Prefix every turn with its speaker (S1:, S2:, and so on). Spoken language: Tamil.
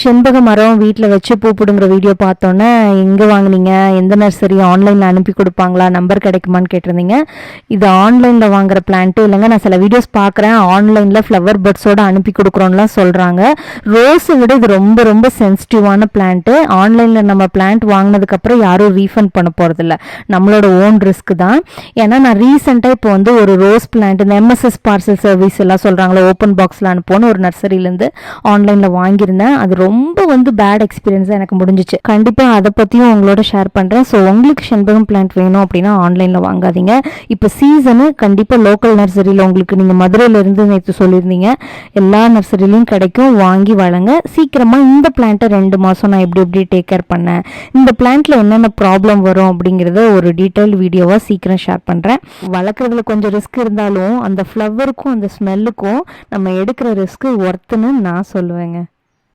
S1: செண்பக மரம் வீட்டில் வச்சு பூ பிடுங்குற வீடியோ பார்த்தோன்னே எங்கே வாங்குனீங்க, எந்த நர்சரி, ஆன்லைனில் அனுப்பி கொடுப்பாங்களா, நம்பர் கிடைக்குமான்னு கேட்டிருந்தீங்க. இது ஆன்லைனில் வாங்குற பிளான்ட்டு இல்லைங்க. நான் சில வீடியோஸ் பார்க்குறேன், ஆன்லைனில் ஃப்ளவர் பட்ஸோடு அனுப்பி கொடுக்குறோன்னெலாம் சொல்கிறாங்க. ரோஸை விட இது ரொம்ப ரொம்ப சென்சிட்டிவான பிளான்ட்டு. ஆன்லைனில் நம்ம பிளான்ட் வாங்கினதுக்கப்புறம் யாரும் ரீஃபண்ட் பண்ண போகிறதில்ல, நம்மளோட ஓன் ரிஸ்க் தான். ஏன்னா நான் ரீசெண்டாக இப்போ வந்து ஒரு ரோஸ் பிளான்ட் இந்த எம்எஸ்எஸ் பார்சல் சர்வீஸ் எல்லாம் சொல்கிறாங்களே, ஓப்பன் பாக்ஸில் அனுப்போன்னு ஒரு நர்சரியிலேருந்து ஆன்லைனில் வாங்கியிருந்தேன். அது ரொம்ப வந்து பேட் எக்ஸ்பீரியன்ஸாக எனக்கு முடிஞ்சிச்சு. கண்டிப்பாக அதை பற்றியும் உங்களோட ஷேர் பண்ணுறேன். ஸோ உங்களுக்கு செண்பகம் பிளான்ட் வேணும் அப்படின்னா ஆன்லைனில் வாங்காதீங்க. இப்போ சீசனு கண்டிப்பாக லோக்கல் நர்சரியில் உங்களுக்கு நீங்கள் மதுரையிலேருந்து நேற்று சொல்லியிருந்தீங்க, எல்லா நர்சரிலையும் கிடைக்கும், வாங்கி வளங்க. சீக்கிரமாக இந்த பிளான்ட்டை 2 மாதம் நான் எப்படி டேக் கேர் பண்ணேன், இந்த பிளான்ட்டில் என்னென்ன ப்ராப்ளம் வரும் அப்படிங்கிறத ஒரு டீட்டெயில் வீடியோவாக சீக்கிரம் ஷேர் பண்ணுறேன். வளர்க்குறதுல கொஞ்சம் ரிஸ்க் இருந்தாலும் அந்த ஃப்ளவருக்கும் அந்த ஸ்மெல்லுக்கும் நம்ம எடுக்கிற ரிஸ்க்கு ஒர்த்துன்னு நான் சொல்லுவேங்க.